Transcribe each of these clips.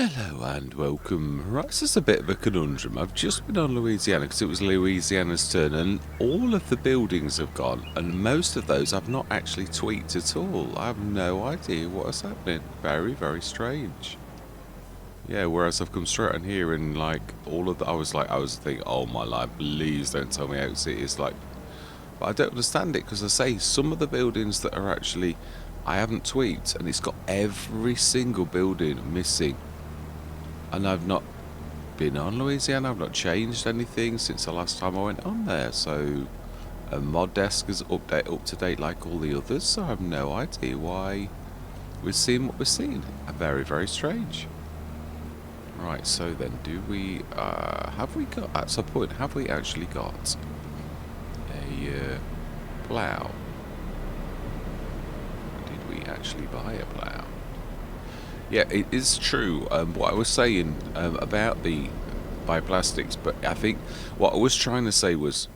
Hello and welcome. Right, this is a bit of a conundrum. I've just been on Louisiana because it was Louisiana's turn, and all of the buildings have gone, and most of those I've not actually tweaked at all. I have no idea what is happening. Very, very strange. Yeah, whereas I've come straight on here and like all of the, I was thinking, oh my life, please don't tell me OakCity is like, but I don't understand it because I say some of the buildings that are actually, I haven't tweaked, and it's got every single building missing. And I've not been on Louisiana, I've not changed anything since the last time I went on there, so mod desk is up to date like all the others, so I have no idea why we're seeing what we're seeing. Very, very strange. Right, so then do we, have we got, at some point, have we actually got a plough? Did we actually buy a plough? Yeah, it is true, what I was saying about the bioplastics, but I think what I was trying to say was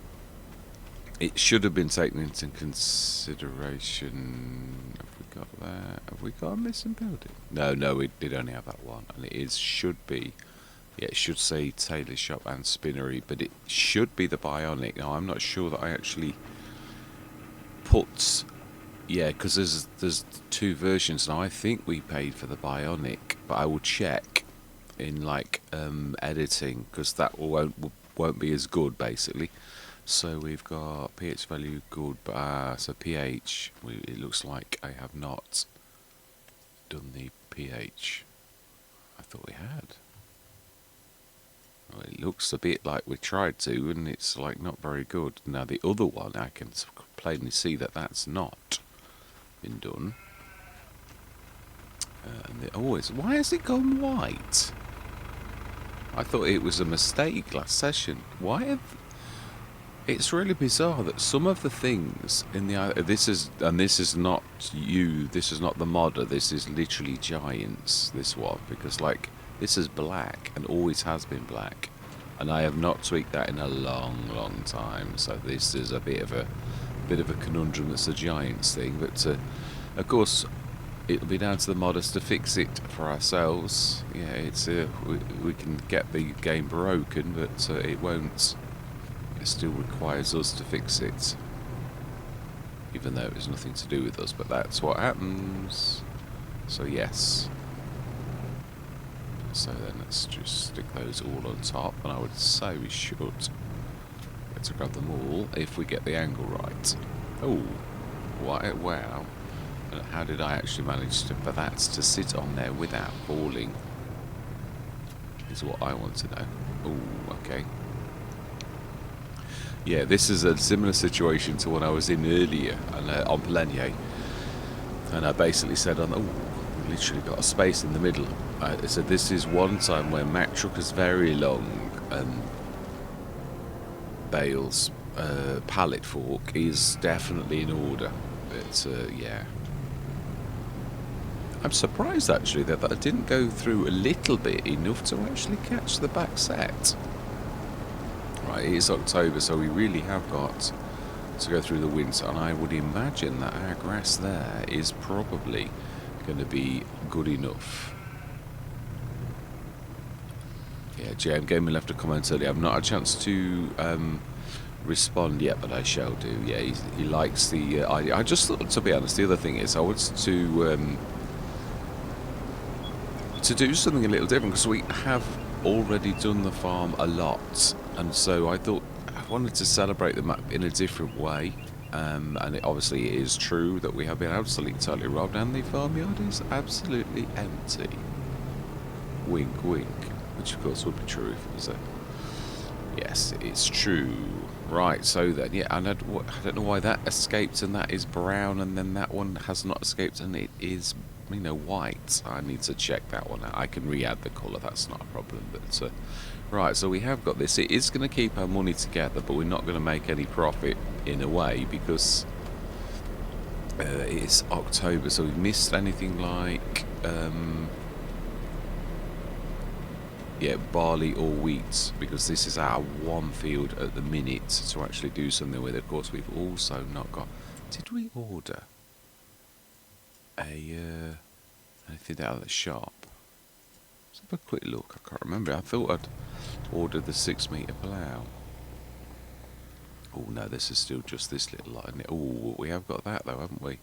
it should have been taken into consideration. Have we got that? Have we got a missing building? No, it did only have that one, and should be, yeah, it should say tailor shop and spinnery, but it should be the bionic. Now, I'm not sure that I actually put... Yeah, because there's two versions now. I think we paid for the bionic, but I will check in like editing because that won't be as good basically. So we've got pH value good, but so pH. It looks like I have not done the pH. I thought we had. Well, it looks a bit like we tried to, and it's like not very good. Now the other one, I can plainly see that that's not been done. And why has it gone white? I thought it was a mistake last session. It's really bizarre that some of the things in the this is not you. This is not the modder. This is literally Giants. This one, because like this is black and always has been black, and I have not tweaked that in a long, long time. So this is a bit of a conundrum. That's a Giants thing, but of course it'll be down to the modders to fix it for ourselves. Yeah, it's we can get the game broken, but it won't. It still requires us to fix it, even though it has nothing to do with us. But that's what happens. So yes. So then let's just stick those all on top, and I would say we should get to grab them all if we get the angle right. Oh, what? Wow! And how did I actually manage for that to sit on there without falling? Is what I want to know. Oh, okay. Yeah, this is a similar situation to what I was in earlier on Pelenier, and I basically said, "Oh, we literally got a space in the middle." I said, "This is one time where Mack Trucker's very long bales pallet fork is definitely in order." But yeah, I'm surprised actually that I didn't go through a little bit enough to actually catch the back set. Right, it is October, so we really have got to go through the winter, and I would imagine that our grass there is probably going to be good enough. Yeah, JMGaming left a comment earlier. I've not had a chance to respond yet, but I shall do. Yeah, he likes the idea. I just thought, to be honest, the other thing is I wanted to do something a little different, because we have already done the farm a lot, and so I thought I wanted to celebrate the map in a different way. And obviously it is true that we have been absolutely totally robbed, and the farmyard is absolutely empty. Wink, wink. Which of course would be true if it was a... Yes, it's true. Right, so then, yeah, and I don't know why that escaped and that is brown, and then that one has not escaped and it is, you know, white. I need to check that one out. I can re-add the colour, that's not a problem. But right, so we have got this. It is going to keep our money together, but we're not going to make any profit in a way, because it's October, so we've missed anything like... yeah, barley or wheat, because this is our one field at the minute to actually do something with. Of course, we've also not got... Did we order anything out of the shop? Let's have a quick look. I can't remember. I thought I'd ordered the 6-metre plough. Oh no, this is still just this little lot, isn't it? Oh, we have got that though, haven't we?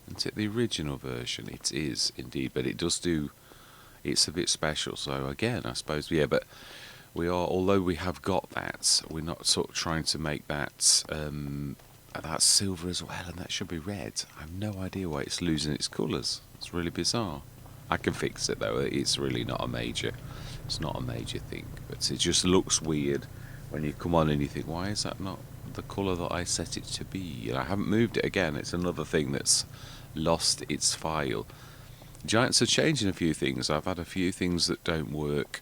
Isn't it the original version? It is indeed, but it does do. It's a bit special. So again, I suppose, yeah. But we are, although we have got that, we're not sort of trying to make that that's silver as well, and that should be red. I have no idea why it's losing its colours. It's really bizarre. I can fix it though. It's really not a major. It's not a major thing, but it just looks weird when you come on and you think, why is that not the colour that I set it to be? And I haven't moved it again. It's another thing that's lost its file. Giants are changing a few things. I've had a few things that don't work,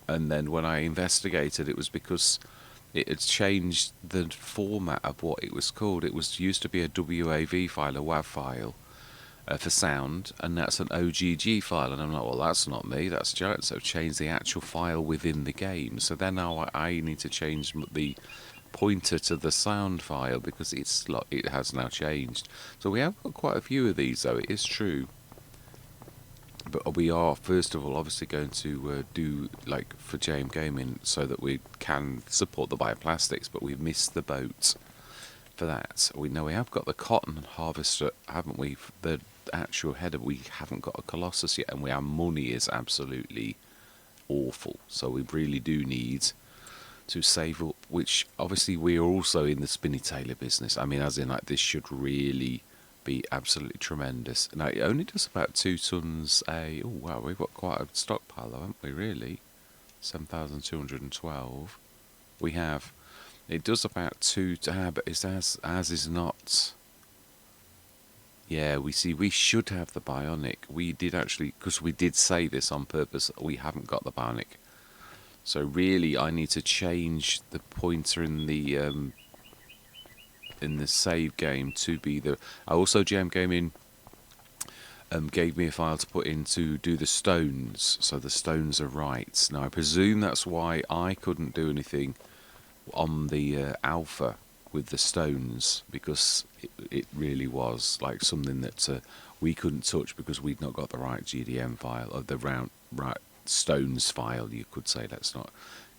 and then when I investigated, it was because it had changed the format of what it was called. It was used to be a WAV file, a WAV file for sound, and that's an OGG file. And I'm like, well, that's not me, that's Giants. So I've changed the actual file within the game. So then now I need to change the pointer to the sound file because it has now changed. So we have got quite a few of these, though. It is true. But we are, first of all, obviously going to do, like, for JMGaming so that we can support the bioplastics, but we've missed the boat for that. We know we have got the cotton harvester, haven't we? The actual header, we haven't got a Colossus yet, and our money is absolutely awful. So we really do need to save up, which, obviously, we are also in the Spinny Tailor business. I mean, as in, like, this should really be absolutely tremendous. Now it only does about 2 tons a. Oh wow, we've got quite a stockpile, though, haven't we? Really, 7,212. We have. It does about 2 to have, but it's as is not. Yeah, we see. We should have the bionic. We did actually, because we did say this on purpose. We haven't got the bionic, so really, I need to change the pointer in the save game to be the. Also, JMGaming gave me a file to put in to do the stones, so the stones are right. Now I presume that's why I couldn't do anything on the alpha with the stones, because it really was like something that we couldn't touch because we'd not got the right GDM file, or the right stones file, you could say. Let's not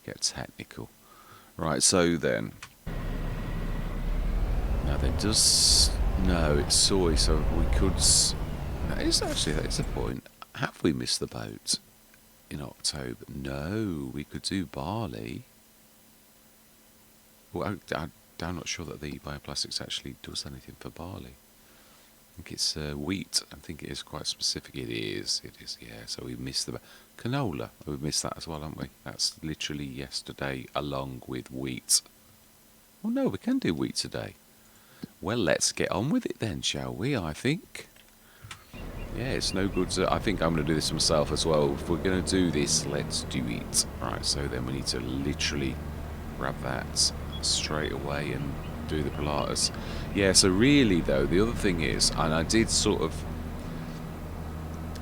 get technical. Right, so then. Now there does. No, it's soy, so we could. No, it's actually, that is a point. Have we missed the boat in October? No, we could do barley. Well, I'm not sure that the bioplastics actually does anything for barley. I think it's wheat. I think it is quite specific. It is, yeah. So we missed the canola. We've missed that as well, haven't we? That's literally yesterday along with wheat. Oh no, we can do wheat today. Well, let's get on with it then, shall we? I think. Yeah, it's no good. I think I'm going to do this myself as well. If we're going to do this, let's do it. Right, so then we need to literally grab that straight away and do the Pilates. Yeah, so really, though, the other thing is, and I did sort of.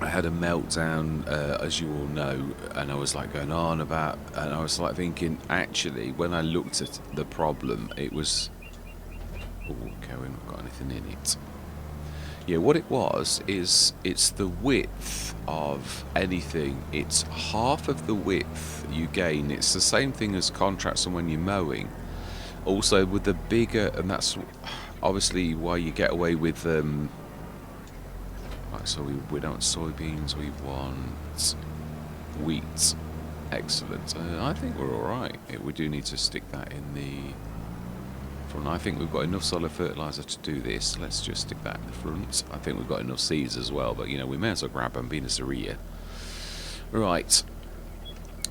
I had a meltdown, as you all know, and I was like going on about, and I was like thinking, actually, when I looked at the problem, it was. Oh, okay, we've not got anything in it. Yeah, what it was is it's the width of anything. It's half of the width you gain. It's the same thing as contracts and when you're mowing. Also, with the bigger, and that's obviously why you get away with. Right, so we don't want soybeans. We want wheat. Excellent. I think we're all right. We do need to stick that in the. I think we've got enough solid fertiliser to do this. Let's just stick that in the front. I think we've got enough seeds as well, but you know, we may as well grab them, being a Saria. Right.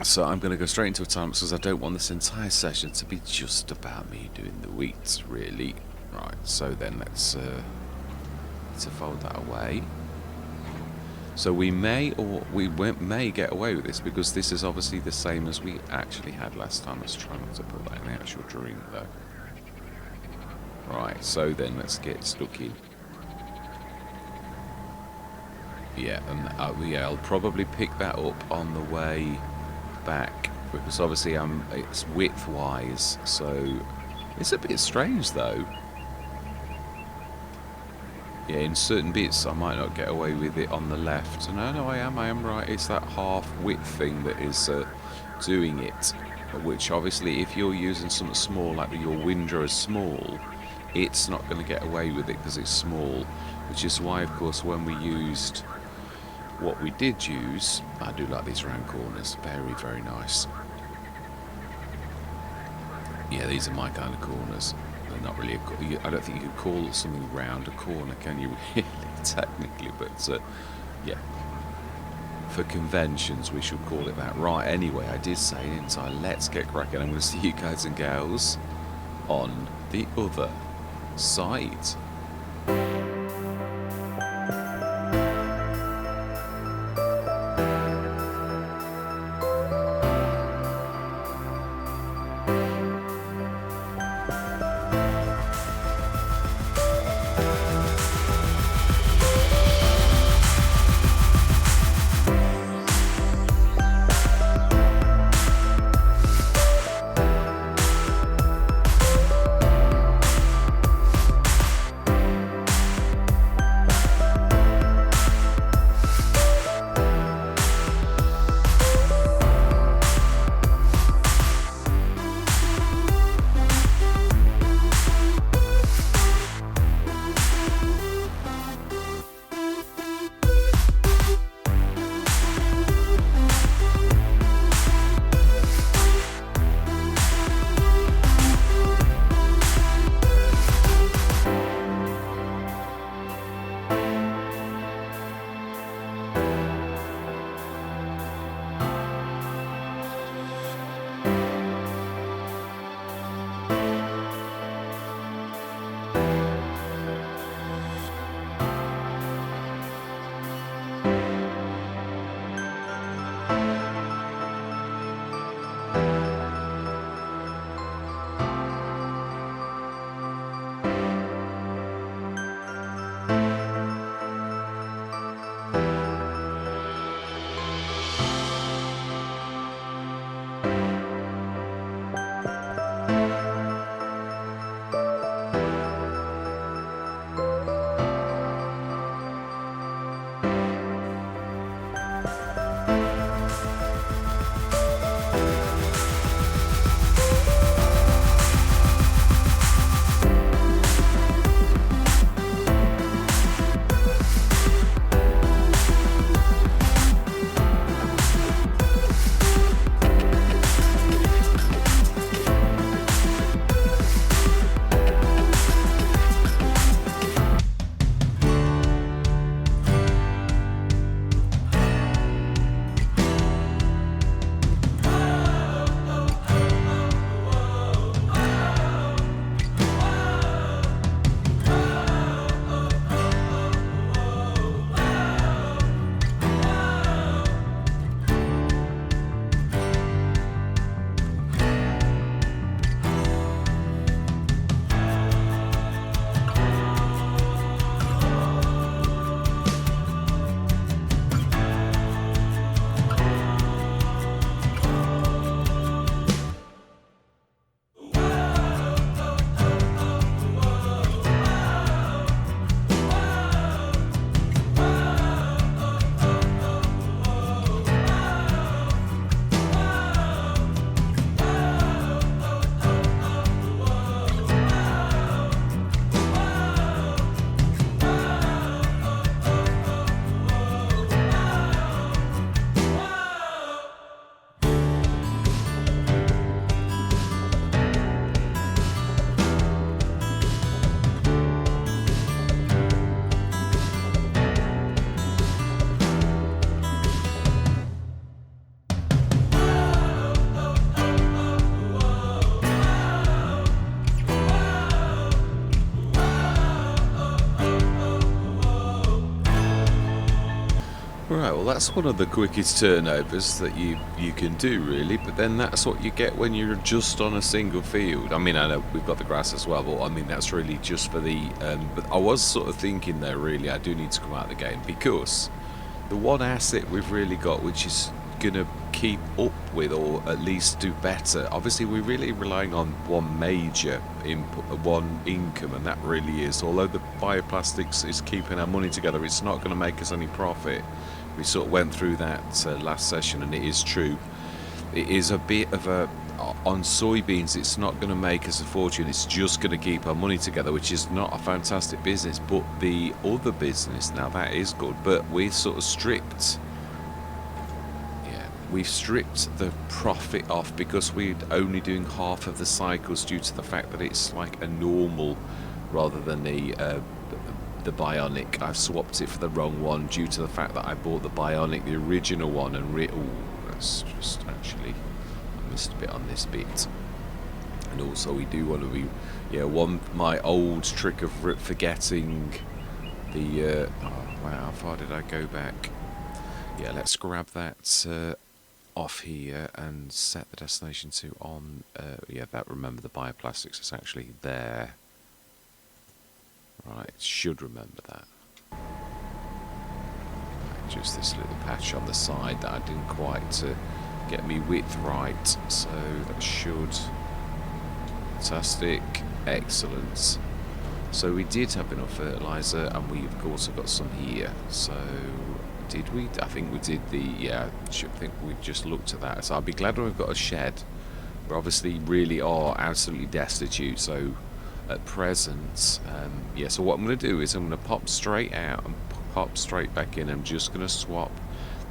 So I'm going to go straight into a time because I don't want this entire session to be just about me doing the wheat, really. Right, so then let's fold that away. So we may may get away with this because this is obviously the same as we actually had last time. Let's try not to put that in the actual drink though. Right, so then let's get stuck in. Yeah, and yeah, I'll probably pick that up on the way back because obviously it's width-wise, so it's a bit strange though. Yeah, in certain bits I might not get away with it on the left. No, I am right. It's that half width thing that is doing it. Which obviously, if you're using something small, like your windrow is small, it's not going to get away with it because it's small. Which is why, of course, when we used what we did use, I do like these round corners. Very, very nice. Yeah, these are my kind of corners. They're not really I don't think you could call something round a corner, can you, really, technically? But, yeah. For conventions, we should call it that. Right, anyway, I did say, didn't I? Let's get cracking. I'm going to see you guys and gals on the other side. Right, well that's one of the quickest turnovers that you can do really, but then that's what you get when you're just on a single field. I mean, I know we've got the grass as well, but I mean that's really just for the but I was sort of thinking there, really I do need to come out of the game, because the one asset we've really got which is gonna keep up with, or at least do better. Obviously, we're really relying on one major input, one income, and that really is. Although the bioplastics is keeping our money together, it's not going to make us any profit. We sort of went through that last session, and it is true. It is a bit of a... On soybeans, it's not going to make us a fortune. It's just going to keep our money together, which is not a fantastic business. But the other business, now that is good, but we're sort of stripped. We've stripped the profit off because we're only doing half of the cycles due to the fact that it's like a normal rather than the bionic. I've swapped it for the wrong one due to the fact that I bought the bionic, the original one, and that's just actually, I missed a bit on this bit. And also we do want to be, my old trick of forgetting the, oh wow, how far did I go back? Yeah, let's grab that off here and set the destination to on, remember the bioplastics is actually there. Right, should remember that. Just this little patch on the side that I didn't quite get me width right, so that should... Fantastic, excellent. So we did have enough fertiliser, and we've also got some here, so... Did we? I think we did I think we just looked at that. So I'll be glad when we've got a shed. We obviously really are absolutely destitute. So at present, so what I'm going to do is I'm going to pop straight out and pop straight back in. I'm just going to swap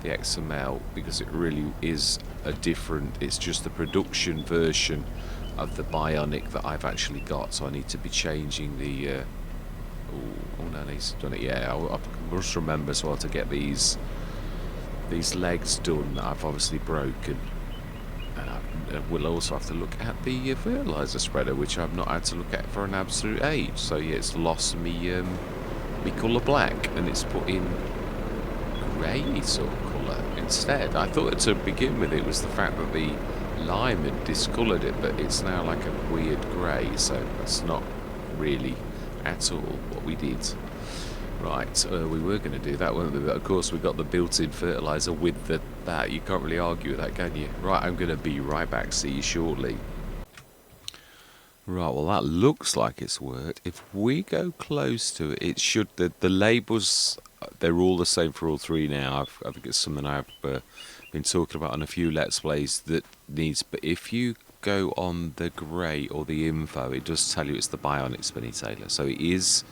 the XML because it really is a different, it's just the production version of the bionic that I've actually got. So I need to be changing the... Oh no, he's done it. Yeah, I must remember as well to get these legs done that I've obviously broken. And we'll also have to look at the fertiliser spreader, which I've not had to look at for an absolute age. So yeah, it's lost me me colour black, and it's put in grey sort of colour instead. I thought to begin with it was the fact that the lime had discoloured it, but it's now like a weird grey. So that's not really at all what we did. Right, we were going to do that, weren't we? But of course we got the built-in fertiliser with that. You can't really argue with that, can you? Right, I'm going to be right back. See you shortly. Right, well that looks like it's worked. If we go close to it, it should... The labels, they're all the same for all three now. I think it's something I've been talking about on a few Let's Plays that needs... But if you go on the grey or the info, it does tell you it's the bionic spinny tailor. So it is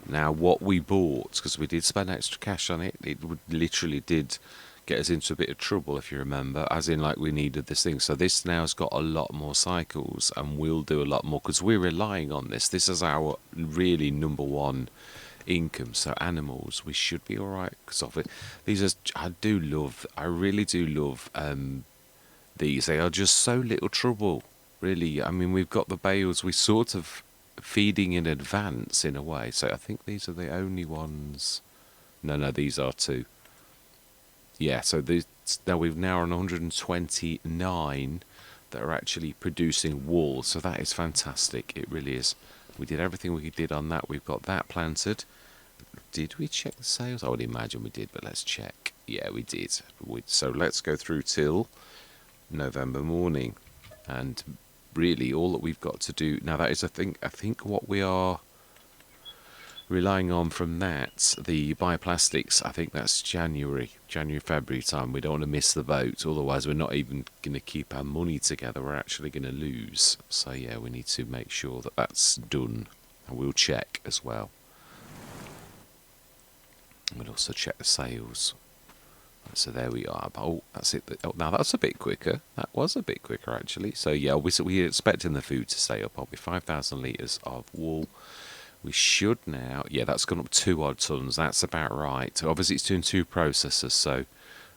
now what we bought, because we did spend extra cash on it. It literally did get us into a bit of trouble, if you remember, as in like we needed this thing. So this now has got a lot more cycles and we'll do a lot more because we're relying on this. This is our really number one income. So animals, we should be all right because of it. These are, I really do love these. They are just so little trouble, really. I mean, we've got the bales, we sort of feeding in advance in a way. So I think these are the only ones. No, these are two. Yeah, so we've now on 129 that are actually producing wool. So that is fantastic. It really is. We did everything we did on that. We've got that planted. Did we check the sales? I would imagine we did, but let's check. Yeah, we did. So let's go through till November morning, and really all that we've got to do now, that is I think what we are relying on from that, the bioplastics, I think that's January, February time. We don't want to miss the boat, otherwise we're not even going to keep our money together, we're actually going to lose. So yeah, we need to make sure that that's done, and we'll check as well. We'll also check the sales. So there we are. Oh, that's it. Oh, now that's a bit quicker. That was a bit quicker actually. So yeah, we're expecting the food to stay up. Probably 5,000 litres of wool. We should now... Yeah, that's gone up 2 odd tonnes. That's about right. So obviously it's doing 2 processors,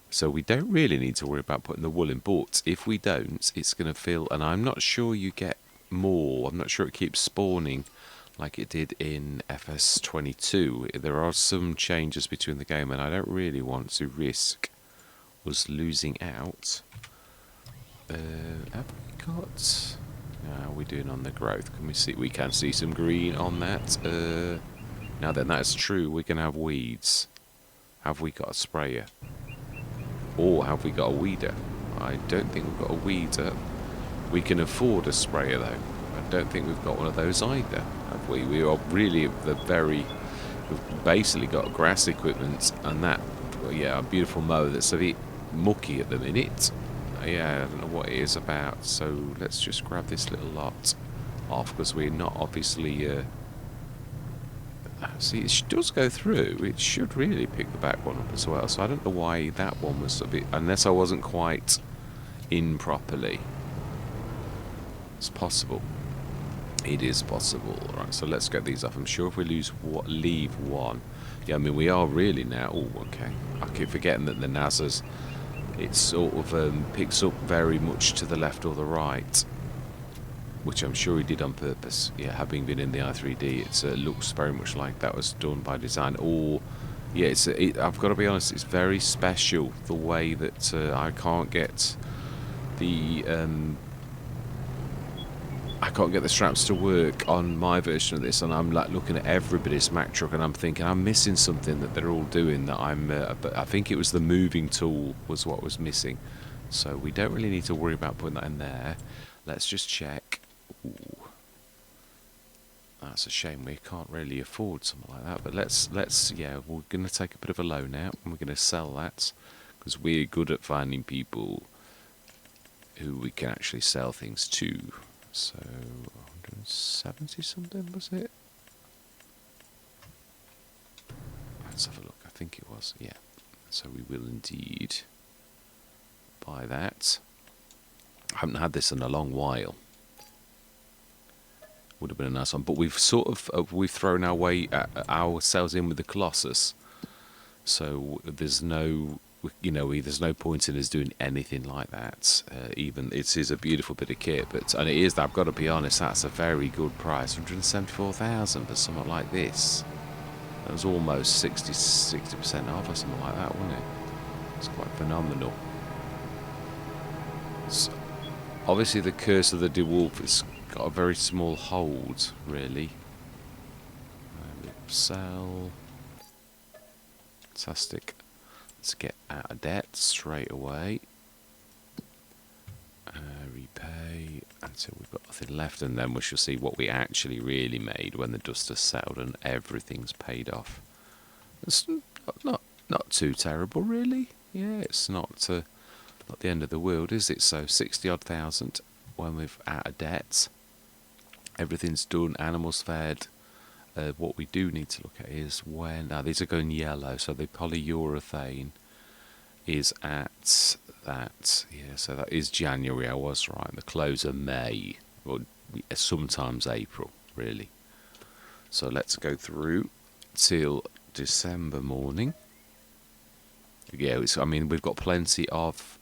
so we don't really need to worry about putting the wool in. But if we don't, it's going to fill... And I'm not sure you get more. I'm not sure it keeps spawning like it did in FS22. There are some changes between the game, and I don't really want to risk us losing out. Have we got... How are we doing on the growth? Can we see? We can see some green on that. Now then, that's true. We're going to have weeds. Have we got a sprayer? Or have we got a weeder? I don't think we've got a weeder. We can afford a sprayer though. I don't think we've got one of those either, have we? We are really the very... We've basically got grass equipment and that, well, yeah, a beautiful mower that's a bit mucky at the minute. Yeah, I don't know what it is about, so let's just grab this little lot off, because we're not obviously... see, it does go through. It should really pick the back one up as well, so I don't know why that one was a bit... Unless I wasn't quite in properly. It's possible. It is possible. Right, so let's get these off. I'm sure if we leave one... Yeah, I mean, we are really now... Oh, okay. I keep forgetting that the NASA's... It sort of picks up very much to the left or the right, which I'm sure he did on purpose. Yeah, having been in the i3D, it looks very much like that was done by design. Or, yeah, I've got to be honest, it's very special the way that I can't get the straps to work on my version of this, and I'm like looking at everybody's Mack truck, and I'm thinking I'm missing something that they're all doing. That but I think it was the moving tool was what was missing. So we don't really need to worry about putting that in there. Let's just check. Ooh. That's a shame. We can't really afford something like that. But let's yeah, we're going to take a bit of a loan out, and we're going to sell that because we're good at finding people who we can actually sell things to. So 170 something, was it? Let's have a look. I think it was, yeah. So we will indeed buy that. I haven't had this in a long while. Would have been a nice one, but we've sort of we've thrown ourselves in with the Colossus. So there's no, you know, there's no point in us doing anything like that. Even it is a beautiful bit of kit, and it is. I've got to be honest, that's a very good price. 174,000 for something like this. That was almost 60% off or something like that, wasn't it? It's quite phenomenal. So, obviously, the Curse of the DeWolf has got a very small hold, really. Sell. Fantastic. Let's get out of debt straight away. Repay until we've got nothing left, and then we shall see what we actually really made when the dust has settled and everything's paid off. It's not too terrible, really. Yeah, it's not the end of the world, is it? So 60-odd thousand when we've out of debt. Everything's done. Animals fed. What we do need to look at is when... Now, these are going yellow, so the polyurethane is at that... Yeah, so that is January, I was right. The close of May, or sometimes April, really. So let's go through till December morning. Yeah, I mean, we've got plenty of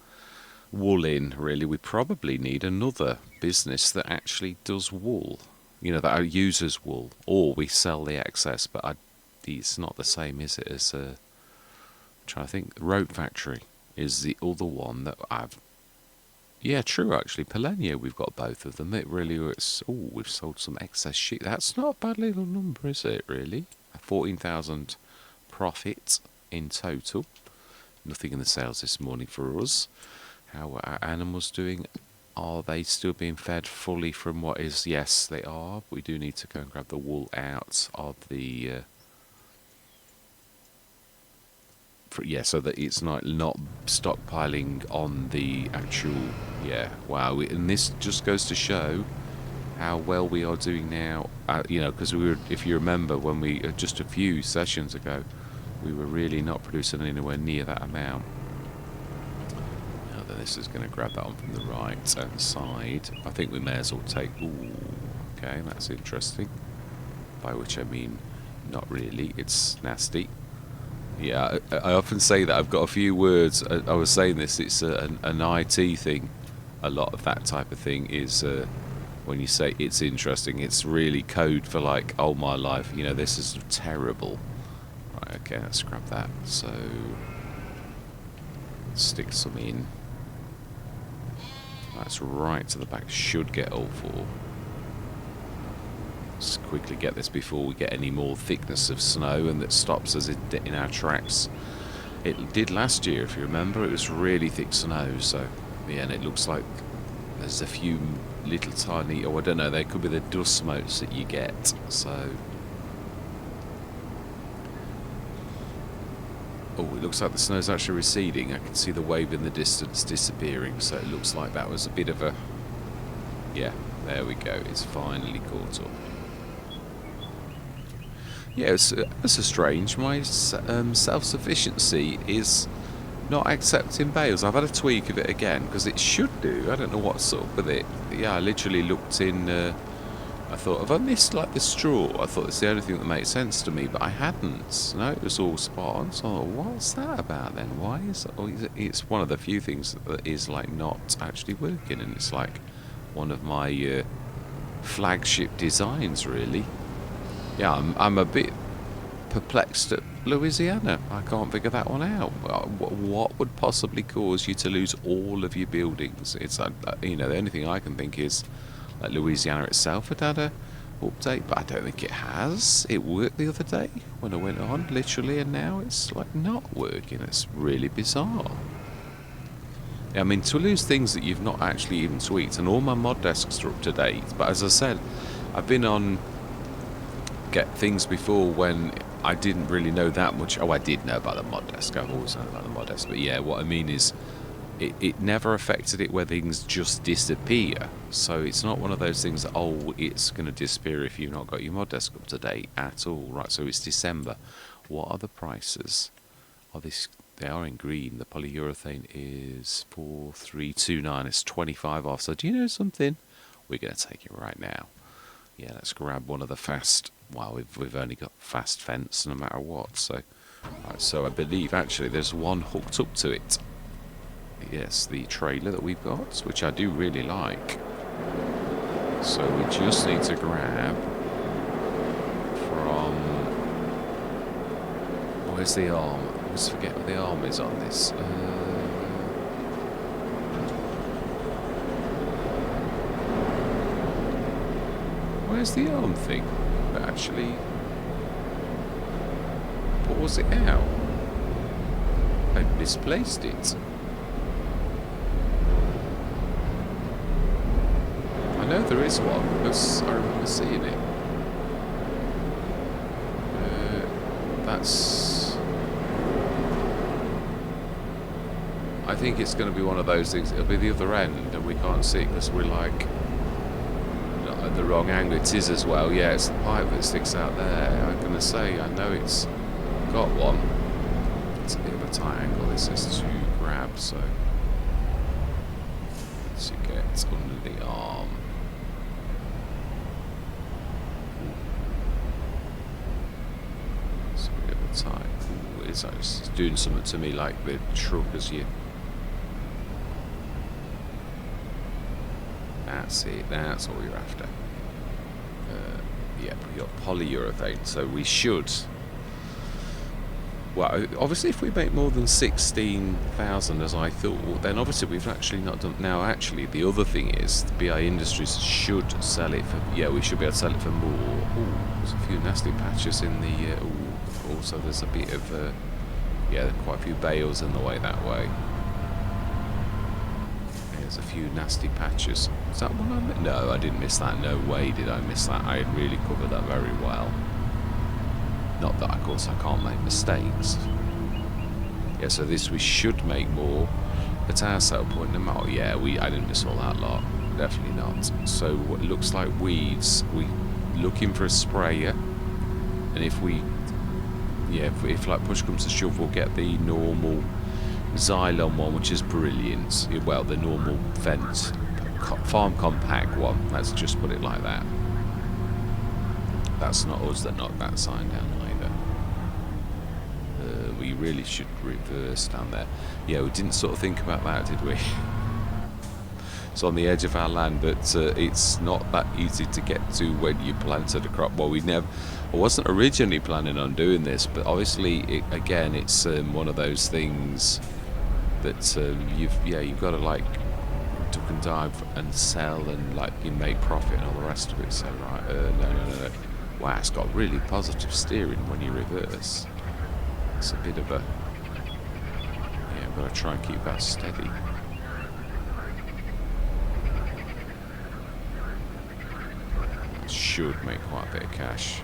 wool in, really. We probably need another business that actually does wool. You know, that uses wool, or we sell the excess, but it's not the same, is it? As I'm trying to think. Rope Factory is the other one that I've... Yeah, true, actually. Polenia, we've got both of them. It really is... Oh, we've sold some excess sheep. That's not a bad little number, is it, really? 14,000 profit in total. Nothing in the sales this morning for us. How are our animals doing? Are they still being fed fully from what is... Yes, they are. We do need to go and grab the wool out of the... yeah, so that it's not stockpiling on the actual... Yeah, wow. And this just goes to show how well we are doing now. You know, because we were... If you remember, when we... just a few sessions ago, we were really not producing anywhere near that amount. This is going to grab that one from the right hand side. I think we may as well take... Ooh, okay, that's interesting. By which I mean, not really. It's nasty. Yeah, I often say that. I've got a few words. I was saying this. It's an IT thing. A lot of that type of thing is when you say it's interesting, it's really code for like, oh my life, you know, this is terrible. Right, okay, let's grab that. So, stick some in. That's right to the back. Should get all four. Let's quickly get this before we get any more thickness of snow and that stops us in our tracks. It did last year, if you remember. It was really thick snow, so Yeah, and it looks like there's a few little tiny, oh I don't know, they could be the dust motes that you get, so... Oh, it looks like the snow's actually receding. I can see the wave in the distance disappearing, so it looks like that was a bit of a... Yeah, there we go, it's finally caught up. Yeah, it's a strange. My self-sufficiency is not accepting bales. I've had a tweak of it again, because it should do. I don't know what's up with it. Yeah, I literally looked in... I thought, have I missed like the straw? I thought it's the only thing that makes sense to me, but I hadn't. No, it was all spot on. So I thought, what's that about then? Why is it? Oh, it's one of the few things that is like not actually working, and it's like one of my flagship designs, really. Yeah, I'm a bit perplexed at Louisiana. I can't figure that one out. What would possibly cause you to lose all of your buildings? It's you know, the only thing I can think is like Louisiana itself had had a update, but I don't think it has. It worked the other day when I went on, literally, and now it's like not working. It's really bizarre. Yeah, I mean, to lose things that you've not actually even tweaked, and all my mod desks are up to date, but as I said, I've been on get things before when I didn't really know that much. Oh, I did know about the mod desk. I've always known about the mod desk, but yeah, what I mean is it never affected it where things just disappear. So it's not one of those things that, oh, it's going to disappear if you've not got your mod desk up to date at all. Right, so it's December. What are the prices? Are they are in green. The polyurethane is 4329. It's 25 off. So do you know something? We're going to take it right now. Yeah, let's grab one of the fast. Well, we've only got fast fence no matter what. So, right, so I believe actually there's one hooked up to it. Yes, the trailer that we've got, which I do really like. So we just need to grab from... Where's the arm? I always forget where the arm is on this. Where's the arm thing? But actually... Pause it out. I misplaced it. I know there is one, because I remember seeing it. That's... I think it's going to be one of those things. It'll be the other end, and we can't see it because we're like not at the wrong angle. It is as well. Yeah, it's the pipe that sticks out there. I'm going to say, I know it's got one. It's a bit of a tight angle. This is to grab, so let's get under the arm. It's a bit of a tight. Ooh, it's doing something to me like the truck as you. That's it, that's all you're after. Yeah, we got polyurethane, so we should... Well, obviously if we make more than 16,000 as I thought, then obviously we've actually not done... Now actually, the other thing is, the BI Industries should sell it for... Yeah, we should be able to sell it for more. Ooh, there's a few nasty patches in the... Ooh, also there's a bit of... yeah, quite a few bales in the way that way. There's a few nasty patches. Is that one I missed? No, I didn't miss that. No way did I miss that. I had really covered that very well. Not that, of course, I can't make mistakes. Yeah, so this we should make more. But our sell point, no matter... Yeah, I didn't miss all that lot. Definitely not. So it looks like weeds. We looking for a sprayer. And if we... Yeah, if like push comes to shove, we'll get the normal... Xylon one, which is brilliant. Well, the normal fence farm compact one. Let's just put it like that. That's not us that knocked that sign down either. We really should reverse down there. Yeah, we didn't sort of think about that, did we? It's on the edge of our land, but it's not that easy to get to when you planted a crop. Well, I wasn't originally planning on doing this, but obviously, again, it's one of those things that you've got to like duck and dive and sell and like you make profit and all the rest of it. So right, no. Wow, it's got really positive steering when you reverse. It's a bit of a... Yeah, I've got to try and keep that steady. should make quite a bit of cash.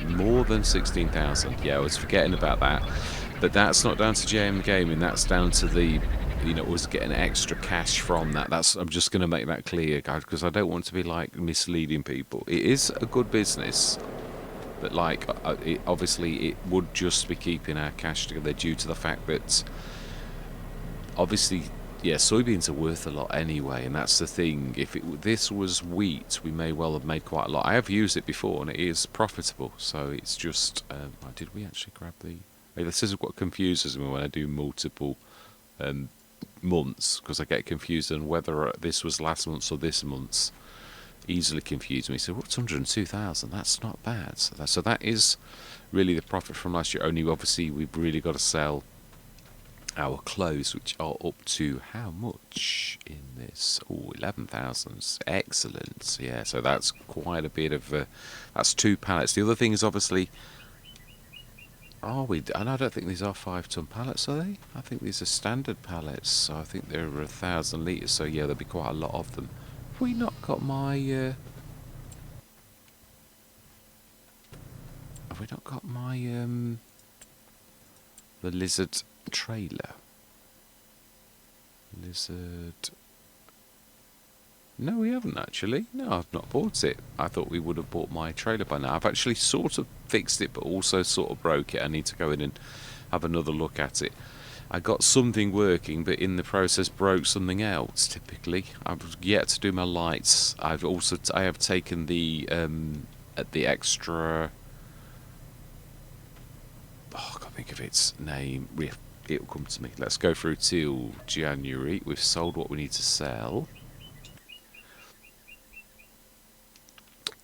More than 16,000. Yeah, I was forgetting about that. But that's not down to JMGaming. That's down to the, you know, was getting extra cash from that. I'm just going to make that clear, guys, because I don't want to be like misleading people. It is a good business, but like, obviously, it would just be keeping our cash together due to the fact that, obviously, yeah, soybeans are worth a lot anyway, and that's the thing. If this was wheat, we may well have made quite a lot. I have used it before, and it is profitable. So it's just, did we actually grab the? This is what confuses me when I do multiple months, because I get confused on whether this was last month's or this month's. Easily confused me. So what's 102,000? That's not bad. So that is really the profit from last year. Only obviously we've really got to sell our clothes, which are up to how much in this? Oh, 11,000. Excellent. Yeah, so that's quite a bit of. That's 2 pallets. The other thing is obviously. And I don't think these are 5-ton pallets, are they? I think these are standard pallets. So I think they're 1,000 litres. So yeah, there'll be quite a lot of them. Have we not got my? Have we not got my the lizard trailer? Lizard. No, we haven't actually. No, I've not bought it. I thought we would have bought my trailer by now. I've actually sort of fixed it, but also sort of broke it. I need to go in and have another look at it. I got something working, but in the process broke something else. Typically, I've yet to do my lights. I have taken the extra. Oh, I can't think of its name. It'll come to me. Let's go through till January. We've sold what we need to sell.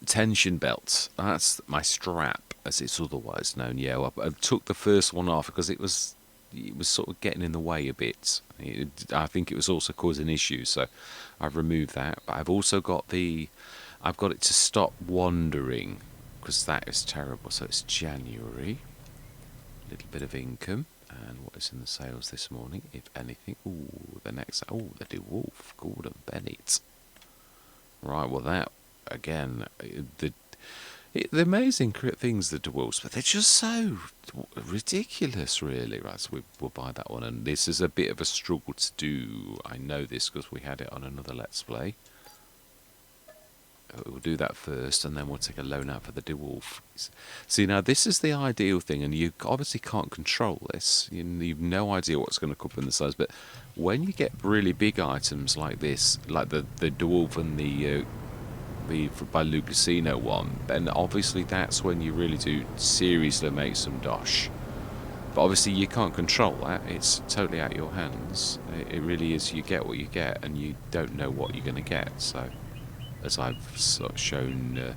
Tension belt. That's my strap, as it's otherwise known. Yeah, I took the first one off because it was sort of getting in the way a bit. I think it was also causing issues, so I've removed that. But I've also got I've got it to stop wandering, because that is terrible. So it's January. A little bit of income. And what is in the sales this morning, if anything? Ooh, the DeWolf, Gordon Bennett. Right, well that, again, the amazing things, the DeWolves, but they're just so ridiculous, really. Right, so we'll buy that one, and this is a bit of a struggle to do. I know this because we had it on another Let's Play. We'll do that first, and then we'll take a loan out for the DeWolf. See, now this is the ideal thing, and you obviously can't control this. You've no idea what's going to come up in the size, but when you get really big items like this, like the DeWolf and the by Lucasino one, then obviously that's when you really do seriously make some dosh. But obviously you can't control that. It's totally out of your hands. It really is. You get what you get, and you don't know what you're going to get. So, as I've sort of shown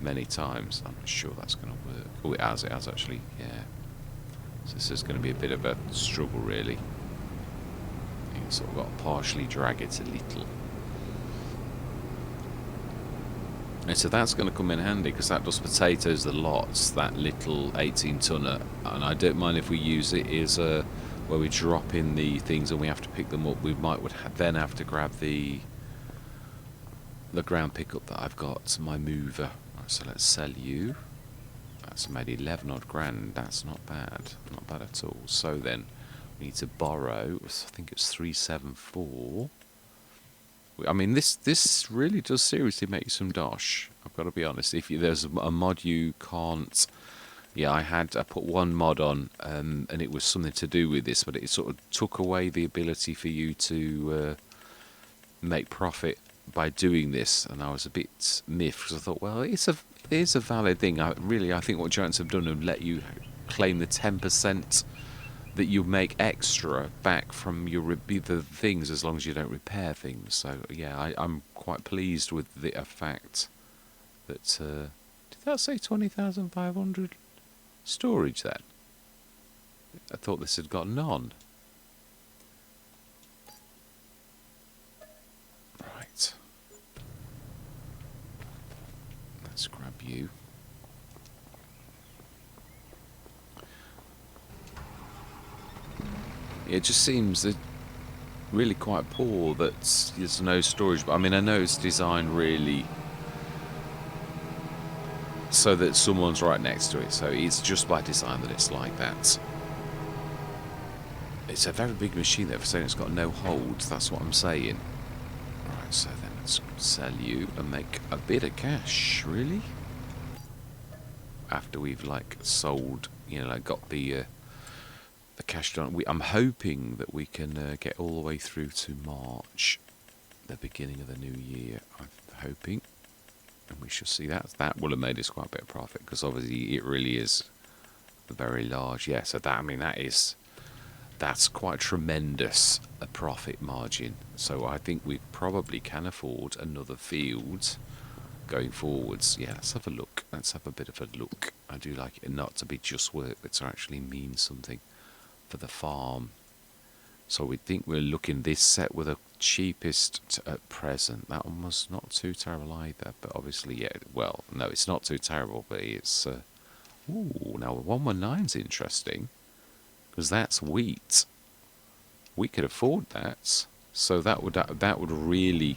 many times, I'm not sure that's going to work. Oh, it has actually, yeah. So this is going to be a bit of a struggle, really. You sort of got to partially drag it a little. And so that's going to come in handy, because that does potatoes the lots, that little 18-tonner. And I don't mind if we use it as where we drop in the things and we have to pick them up. We would then have to grab the ground pickup that I've got, my mover. Right, so let's sell you. That's made 11 odd grand. That's not bad. Not bad at all. So then we need to borrow, I think it's 374. I mean, this really does seriously make you some dosh. I've got to be honest. If there's a mod you can't, yeah, I put one mod on, and it was something to do with this, but it sort of took away the ability for you to make profit by doing this, and I was a bit miffed, because I thought, well, it is a valid thing. I think what Giants have done and let you claim the 10%. That you make extra back from your the things, as long as you don't repair things. So yeah, I'm quite pleased with the fact that did that say 20,500 storage then? I thought this had got none. Right. Let's grab you. It just seems that really quite poor that there's no storage. But I mean, I know it's designed really so that someone's right next to it. So it's just by design that it's like that. It's a very big machine there for saying it's got no holds. That's what I'm saying. Right, so then let's sell you and make a bit of cash, really. After we've like sold, you know, like got the cash done. I'm hoping that we can get all the way through to March, the beginning of the new year. I'm hoping, and we shall see that. That will have made us quite a bit of profit because obviously it really is very large. Yeah, so that, I mean, that's quite tremendous a profit margin. So I think we probably can afford another field going forwards. Yeah, let's have a look. Let's have a bit of a look. I do like it not to be just work, but to actually mean something for the farm. So we think we're looking, this set with the cheapest at present. That one was not too terrible either, but obviously, yeah, well, no, it's not too terrible, but it's ooh, now 119's interesting because that's wheat. We could afford that, so that would really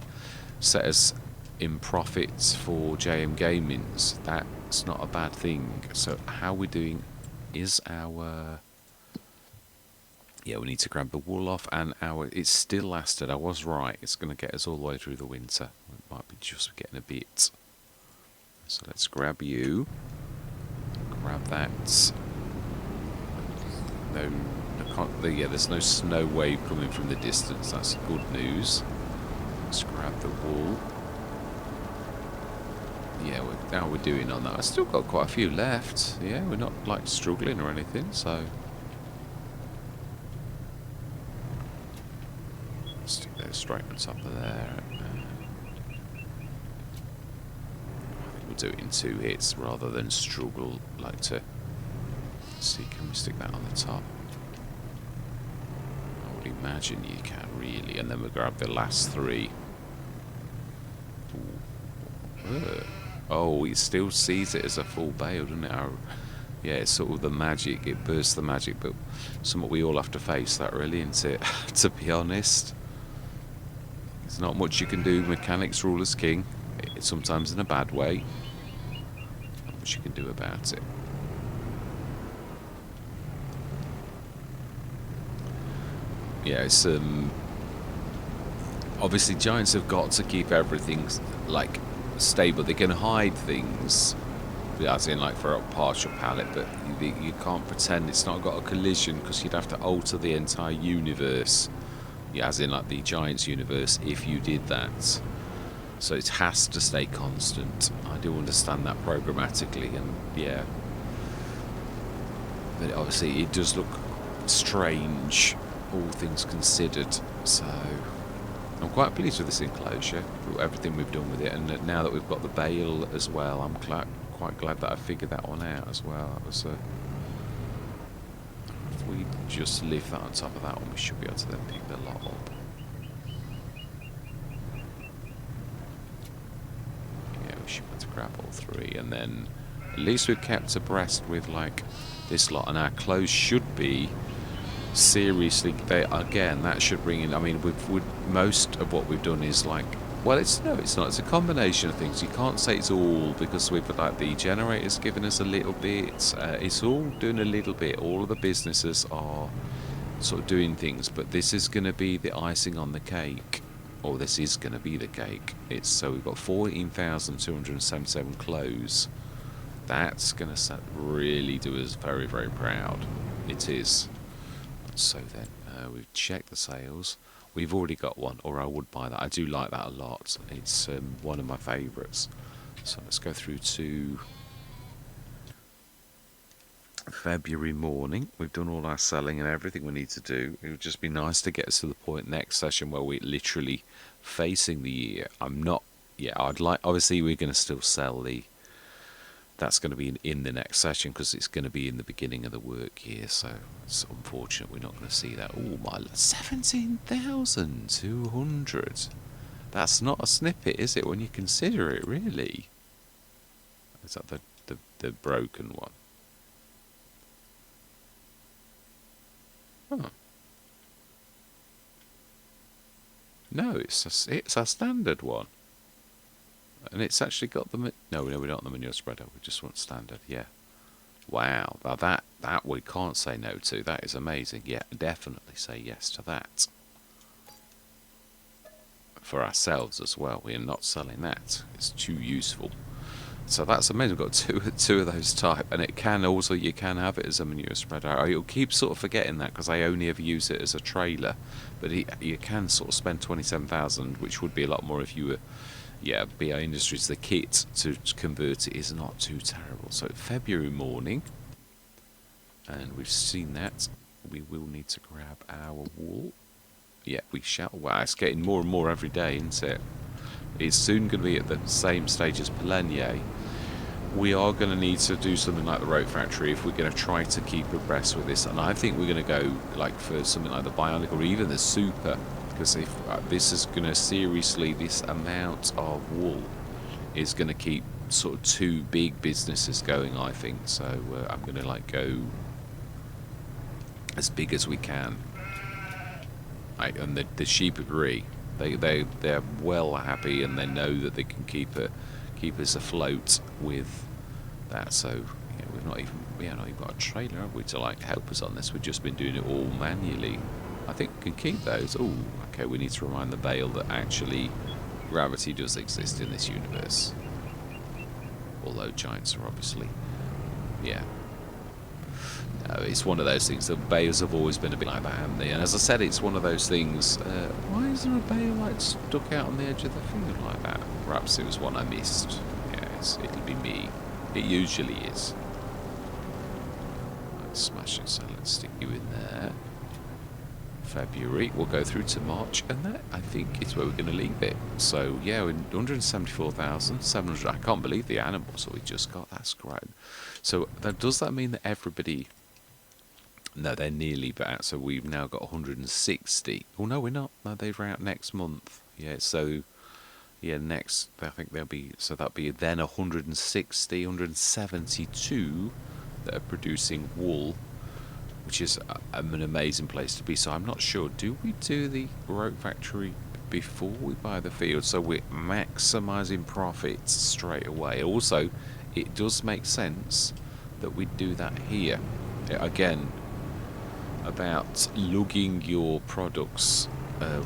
set us in profits for JMGaming's. That's not a bad thing. So how we're doing is our, yeah, we need to grab the wool off, and it's still lasted. I was right. It's going to get us all the way through the winter. It might be just getting a bit. So let's grab you. Grab that. No, I can't. Yeah, there's no snow wave coming from the distance. That's good news. Let's grab the wool. Yeah, how we're doing on that. I've still got quite a few left. Yeah, we're not like struggling or anything. So stick those straight on top of there. I think we'll do it in 2 hits rather than struggle like to. Let's see, can we stick that on the top? I would imagine you can really, and then we'll grab the last 3. Oh, it still sees it as a full bale, doesn't it? Yeah, it's sort of the magic. It bursts the magic, but something we all have to face that, really, isn't it? To be honest. There's not much you can do. Mechanics rule as king. It's sometimes in a bad way. Not much you can do about it. Yeah, it's obviously giants have got to keep everything like stable. They can hide things, as in like for a partial palette, but you can't pretend it's not got a collision because you'd have to alter the entire universe. Yeah, as in like the Giants universe, if you did that. So it has to stay constant. I do understand that programmatically, and yeah. But obviously it does look strange, all things considered. So I'm quite pleased with this enclosure, everything we've done with it, and now that we've got the bale as well, I'm quite glad that I figured that one out as well. That was if we just leave that on top of that one, we should be able to then pick the lot up. Yeah, we should be able to grab all 3, and then at least we've kept abreast with like this lot, and our clothes should be seriously. That should bring in. I mean, most of what we've done is like, well, it's not. It's a combination of things. You can't say it's all because we've like the generators giving us a little bit. It's all doing a little bit. All of the businesses are sort of doing things, but this is going to be the icing on the cake. Or this is going to be the cake. So we've got 14,277 clothes. That's going to really do us very, very proud. It is. So then, we've checked the sales. We've already got one, or I would buy that. I do like that a lot. It's one of my favourites. So let's go through to February morning. We've done all our selling and everything we need to do. It would just be nice to get us to the point next session where we're literally facing the year. Obviously we're going to still sell that's going to be in the next session because it's going to be in the beginning of the work year, so it's unfortunate we're not going to see that. Oh my, 17,200. That's not a snippet, is it, when you consider it, really? Is that the broken one? Oh. No, it's a standard one. And it's actually got the... No, we're not on the manure spreader. We just want standard, yeah. Wow, now that we can't say no to. That is amazing. Yeah, definitely say yes to that. For ourselves as well. We are not selling that. It's too useful. So that's amazing. We've got two of those type, and it can also, you can have it as a manure spreader. I keep sort of forgetting that because I only ever use it as a trailer, but you can sort of spend 27,000, which would be a lot more if you were, yeah, BI Industries. The kit to convert it is not too terrible. So February morning, and we've seen that. We will need to grab our wool. Yeah, we shall. Wow, it's getting more and more every day, isn't it? It's soon going to be at the same stage as Pelenier. We are going to need to do something like the Rope Factory if we're going to try to keep abreast with this. And I think we're going to go like for something like the Bionic or even the Super. Because if this is going to seriously, this amount of wool is going to keep sort of two big businesses going, I think. So I'm going to like go as big as we can. And the sheep agree. They're well happy, and they know that they can keep us afloat with that. So yeah, we've not even got a trailer, have we, to like help us on this? We've just been doing it all manually. I think we can keep those. Oh, okay. We need to remind the Bale that actually gravity does exist in this universe. Although giants are obviously, yeah. No, it's one of those things. The bales have always been a bit like that, haven't they? And as I said, it's one of those things. Why is there a bale like stuck out on the edge of the field like that? Perhaps it was one I missed. Yes, it'll be me. It usually is. Right, smash it. So let's stick you in there. February. We'll go through to March, and that I think is where we're going to leave it. So yeah, we're 174,700. I can't believe the animals that we just got. That's great. So does that mean that everybody? No, they're nearly back. So we've now got 160. Oh no, we're not. No, they're out next month. Yeah, so yeah, next I think there'll be, so that'll be then 160, 172 that are producing wool, which is an amazing place to be. So I'm not sure. Do we do the Rope Factory before we buy the field? So we're maximising profits straight away. Also, it does make sense that we do that here. Again, about lugging your products,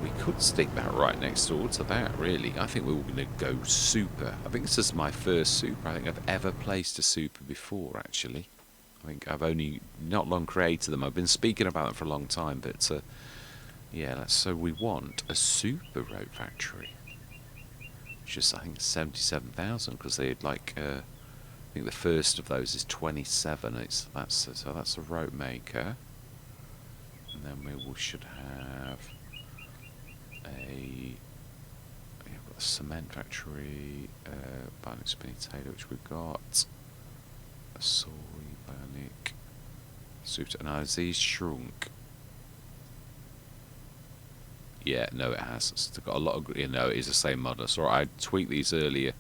we could stick that right next door to that, really. I think we were going to go super. I think this is my first super. I think I've ever placed a super before, actually. I think I've only not long created them. I've been speaking about them for a long time, but yeah, so we want a super Rope Factory. Which is, I think, 77,000, because they'd like... I think the first of those is 27. So that's a rope maker, and then we should have we've got a cement factory, bionic spinning tailor, which we've got, a soy bionic suit. Now has these shrunk? Yeah, no, it has. It's got a lot of. You know, it is the same model. So I tweaked these earlier.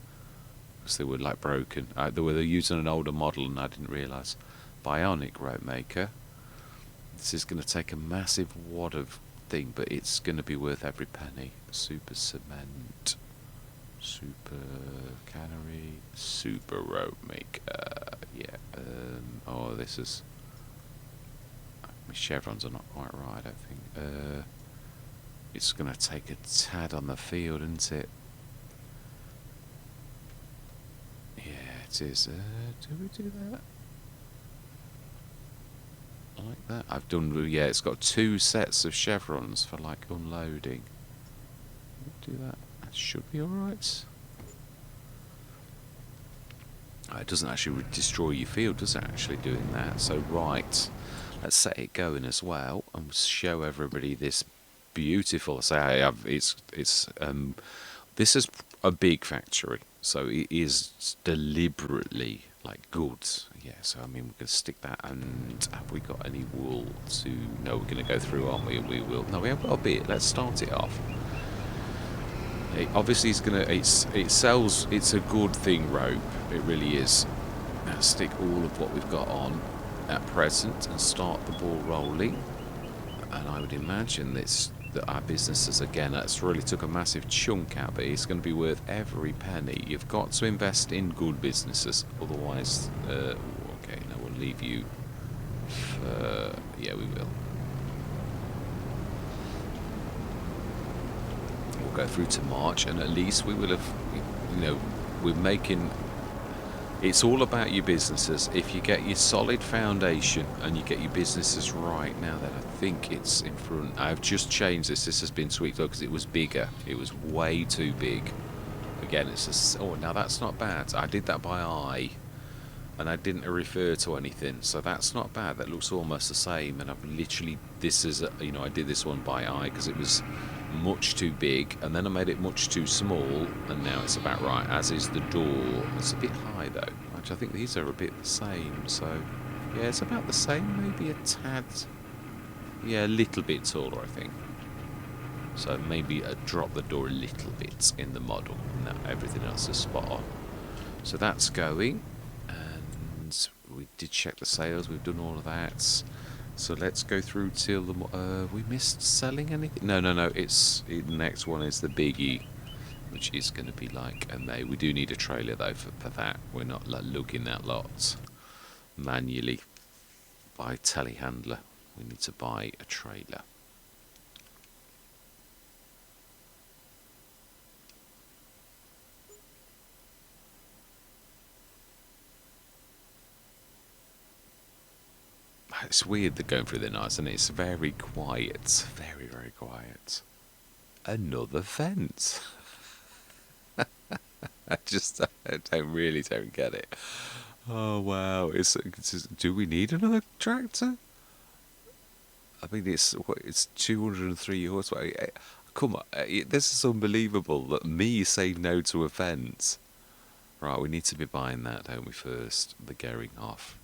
They were like broken. They were using an older model, and I didn't realise. Bionic rope maker. This is going to take a massive wad of thing, but it's going to be worth every penny. Super cement, super cannery, super rope maker. Yeah. Oh, this is. My chevrons are not quite right, I think. It's going to take a tad on the field, isn't it? It is. Do we do that? Like that? I've done. Yeah, it's got 2 sets of chevrons for like unloading. Do that. That should be all right. It doesn't actually destroy your field, does it? Actually doing that. So right, let's set it going as well and show everybody this beautiful. This is a big factory. So it is deliberately like good. Yeah, so I mean we're going to stick that. And have we got any wool to... No, we're going to go through, aren't we? We will. No, we have got a bit. Let's start it off. Obviously it's going to... It sells... It's a good thing, rope. It really is. Now stick all of what we've got on at present and start the ball rolling. And I would imagine this our businesses again. That's really took a massive chunk out, but it's going to be worth every penny. You've got to invest in good businesses, otherwise, okay, no, we'll leave you. Yeah, we will. We'll go through to March, and at least we will have, you know, we're making. It's all about your businesses. If you get your solid foundation and you get your businesses right now, then I think it's in front. I've just changed this. This has been tweaked because it was bigger. It was way too big. Again, it's a, oh, now that's not bad. I did that by eye, and I didn't refer to anything, so that's not bad. That looks almost the same. And I've literally, this is, you know, I did this one by eye because it was much too big, and then I made it much too small, and now it's about right, as is the door. It's a bit high though, which I think these are a bit the same, so yeah, it's about the same, maybe a tad, yeah, a little bit taller, I think. So maybe drop the door a little bit in the model. No, everything else is spot on. So that's going, and we did check the sales, we've done all of that. So let's go through till the... we missed selling anything? No, it's... The next one is the biggie, which is going to be like a May. We do need a trailer, though, for that. We're not looking that lot manually by telehandler. We need to buy a trailer. It's weird that going through the nights, and it's very quiet. Very, very quiet. Another fence. I don't get it. Oh wow! Do we need another tractor? I mean, it's 203 horsepower. Come on, this is unbelievable. That me saying no to a fence. Right, we need to be buying that, don't we? First, the gearing off.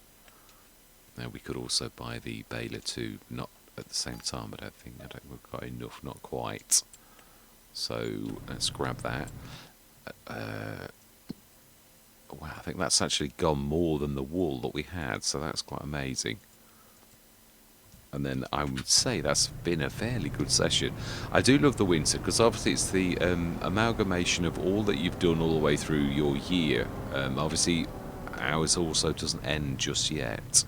Now we could also buy the baler too, not at the same time. I don't think we've got enough, not quite. So let's grab that. Wow, I think that's actually gone more than the wool that we had, so that's quite amazing. And then I would say that's been a fairly good session. I do love the winter, because obviously it's the amalgamation of all that you've done all the way through your year. Obviously, ours also doesn't end just yet.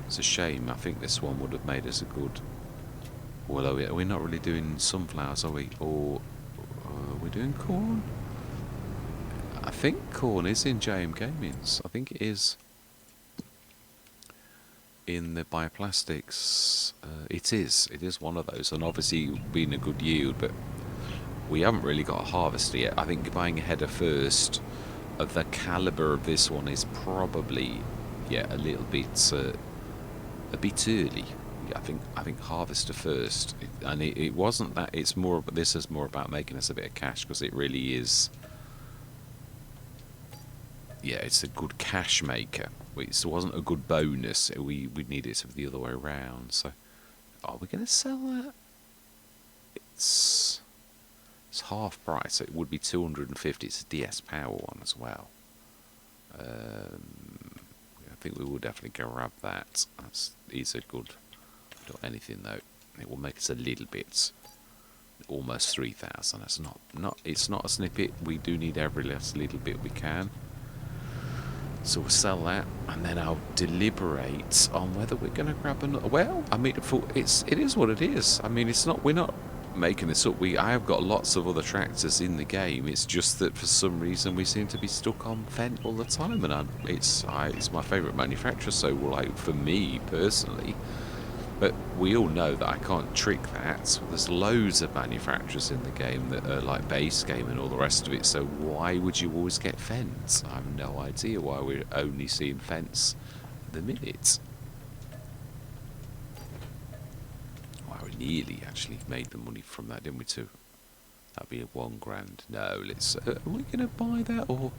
It's a shame. I think this one would have made us a good... Well, are we not really doing sunflowers, are we? Or are we doing corn? I think corn is in JMGaming's. I think it is in the bioplastics. It is one of those, and obviously being a good yield, but we haven't really got a harvester yet. I think buying a header first of the caliber of this one is probably, yeah, a little bit early. Yeah, I think harvester first, and it wasn't that. It's more. This is more about making us a bit of cash, because it really is. Yeah, it's a good cash maker. It wasn't a good bonus. We need it the other way around. So, are we going to sell that? It's half price. So it would be 250. It's a DS Power one as well. I think we will definitely grab that. These are good. Not anything though. It will make us a little bit. Almost 3,000. That's not. It's not a snippet. We do need every last little bit we can. So we'll sell that, and then I'll deliberate on whether we're going to grab another. Well, I mean, it is what it is. I mean, it's not. We're not making this up. I have got lots of other tractors in the game. It's just that for some reason we seem to be stuck on Fendt all the time, and it's my favourite manufacturer. So, like for me personally. But we all know that I can't trick that. There's loads of manufacturers in the game that are like base game and all the rest of it. So why would you always get Fence? I have no idea why we're only seeing Fence at the minute. Wow, we nearly actually made the money from that, didn't we, too? That'd be $1 grand. No, let's... are we going to buy that? Or...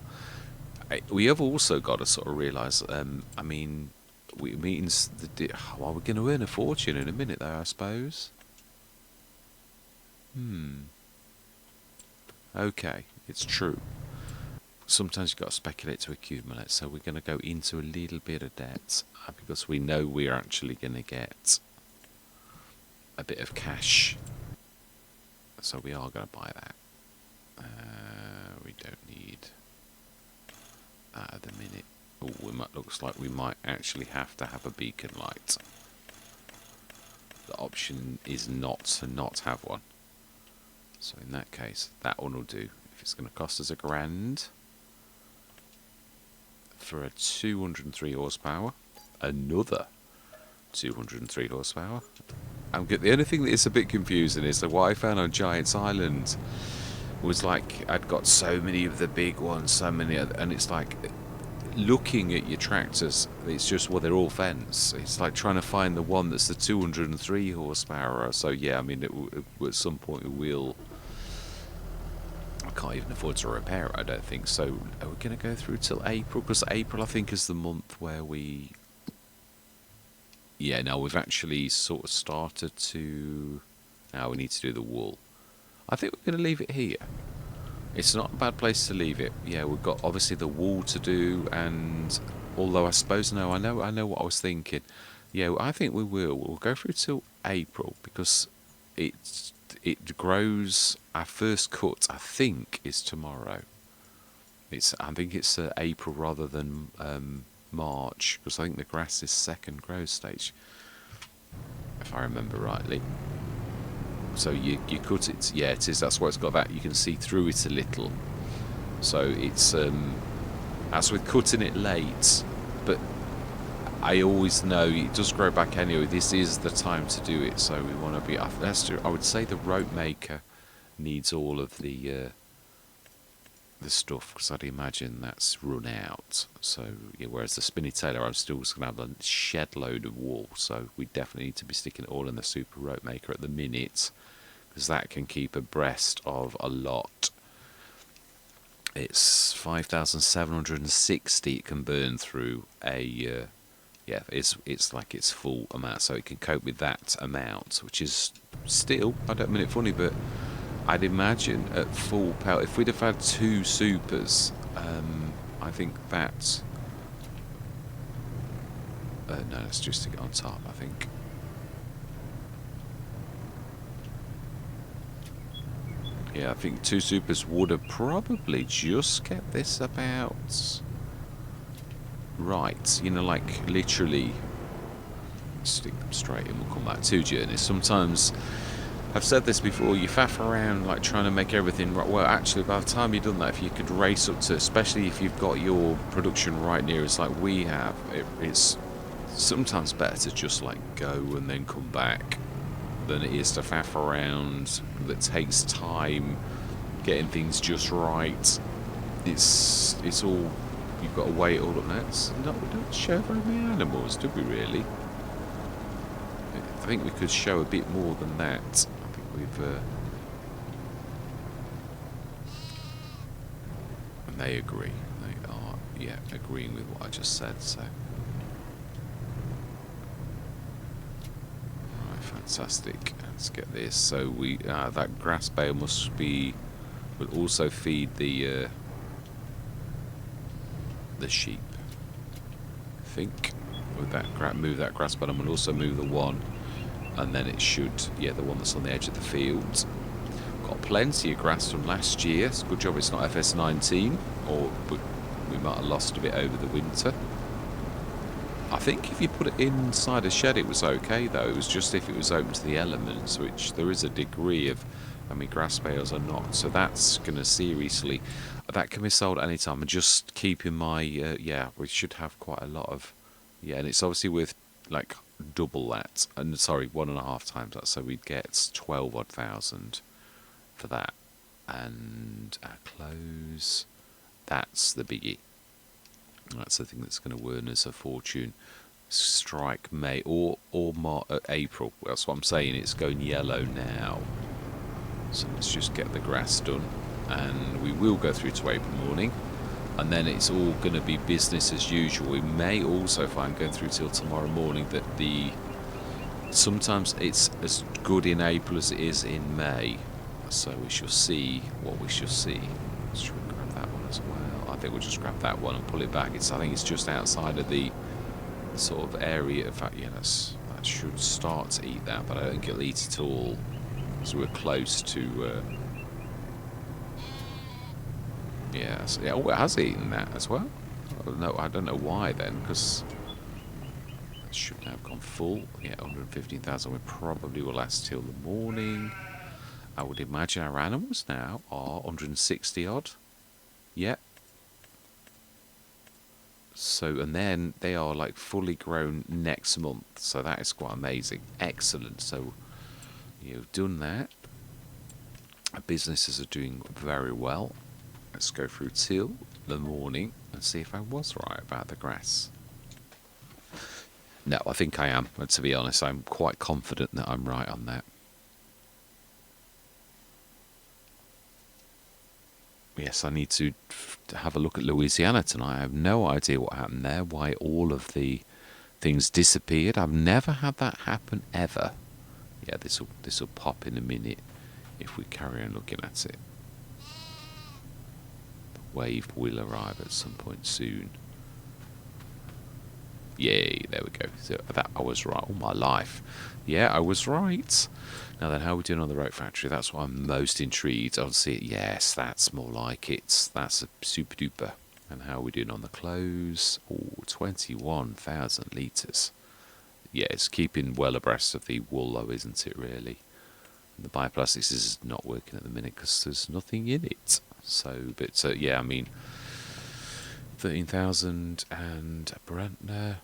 we have also got to sort of realise, I mean... It means well, we're going to earn a fortune in a minute, though, I suppose. Okay, it's true. Sometimes you've got to speculate to accumulate, so we're going to go into a little bit of debt because we know we're actually going to get a bit of cash So we are going to buy that. We don't need that at the minute. Oh, looks like we might actually have to have a beacon light. The option is not to not have one. So in that case, that one will do. If it's going to cost us £1,000 for a 203 horsepower, another 203 horsepower. The only thing that is a bit confusing is that what I found on Giant's Island was like I'd got so many of the big ones, so many, and it's like looking at your tractors, it's just, well, they're all fence. It's like trying to find the one that's the 203 horsepower. So yeah, I mean, at some point we will. I can't even afford to repair it, I don't think. So are we going to go through till April? Because April, I think, is the month where we... Yeah, now we've actually sort of started to... Now we need to do the wool. I think we're going to leave it here. It's not a bad place to leave it. Yeah, we've got obviously the wool to do, and although I suppose I know what I was thinking. Yeah, I think we'll go through till April because it grows. Our first cut, I think, is tomorrow. I think it's April rather than March, because I think the grass is second growth stage, if I remember rightly. So you cut it, yeah, it is. That's why it's got that. You can see through it a little. So it's as with cutting it late, but I always know it does grow back anyway. This is the time to do it. So we want to be. I would say the rope maker needs all of the stuff, because I'd imagine that's run out. So yeah, whereas the spinny tailor, I'm still just going to have a shed load of wool. So we definitely need to be sticking it all in the super rope maker at the minute, because that can keep abreast of a lot. It's 5,760 it can burn through a yeah, it's like its full amount, so it can cope with that amount, which is still, I don't mean it funny, but I'd imagine at full power, if we'd have had 2 supers, I think that no, let's just stick it on top, I think. Yeah, I think 2 supers would have probably just kept this about right. You know, like literally stick them straight and we'll come back. 2 journeys. Sometimes, I've said this before, you faff around like trying to make everything right. Well, actually, by the time you've done that, if you could race up to, especially if you've got your production right near us like we have, it's sometimes better to just like go and then come back than it is to faff around. That takes time getting things just right. It's all, you've got to weigh it all up. We don't show very many animals, do we really? I think we could show a bit more than that. I think we've and they agree. They are, yeah, agreeing with what I just said. So fantastic. Let's get this. So we that grass bale must be, will also feed the sheep. I think with that move that grass bale, and we'll also move the one, and then it should, yeah, the one that's on the edge of the field. Got plenty of grass from last year. It's a good job it's not FS19, but we might have lost a bit over the winter. I think if you put it inside a shed it was okay though. It was just if it was open to the elements, which there is a degree of, I mean, grass bales are not. So that's going to seriously, that can be sold at any time. And just keep in mind, yeah, we should have quite a lot of, yeah, and it's obviously with like double that, and sorry, 1.5 times that. So we'd get 12 odd thousand for that. And our clothes, that's the biggie. That's the thing that's going to earn us a fortune. Strike May or April. That's what I'm saying. It's going yellow now. So let's just get the grass done, and we will go through to April morning, and then it's all going to be business as usual. We may also find going through till tomorrow morning that sometimes it's as good in April as it is in May. So we shall see what we shall see. Let's grab that one as well. I think we'll just grab that one and pull it back. I think it's just outside of the sort of area. In fact, yeah, that should start to eat that, but I don't think it'll eat it all. because we were close to... yeah, so, yeah, oh, it has eaten that as well. Oh, no, I don't know why then, because it should have gone full. Yeah, 115,000 we probably will last till the morning. I would imagine our animals now are 160 odd. Yep. So, and then they are like fully grown next month. So that is quite amazing. Excellent. So you've done that. Our businesses are doing very well. Let's go through till the morning and see if I was right about the grass. No, I think I am. But to be honest, I'm quite confident that I'm right on that. Yes, I need to have a look at Louisiana tonight. I have no idea what happened there, why all of the things disappeared. I've never had that happen ever. Yeah, this'll pop in a minute if we carry on looking at it. The wave will arrive at some point soon. Yay, there we go. So that I was right all my life. Yeah, I was right. Now then, how are we doing on the rope factory? That's what I'm most intrigued. I'll see it. Yes, that's more like it. That's a super duper. And how are we doing on the clothes? Oh, 21,000 litres. Yeah, it's keeping well abreast of the wool though, isn't it, really? And the bioplastics is not working at the minute because there's nothing in it. So, but yeah, I mean, 13,000 and a Brentner.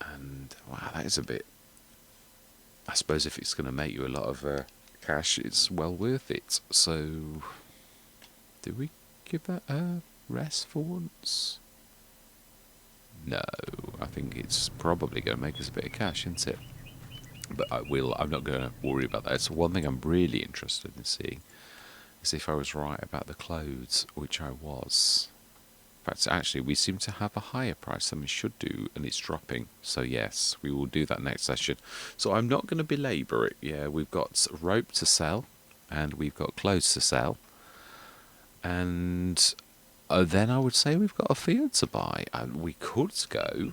And wow, that is a bit. I suppose if it's going to make you a lot of cash, it's well worth it. So, do we give that a rest for once? No, I think it's probably going to make us a bit of cash, isn't it? But I'm not going to worry about that. So one thing I'm really interested in seeing is if I was right about the clothes, which I was. In fact, actually, we seem to have a higher price than we should do, and it's dropping. So yes, we will do that next session. So I'm not going to belabour it. Yeah, we've got rope to sell, and we've got clothes to sell. And then I would say we've got a field to buy. And we could go...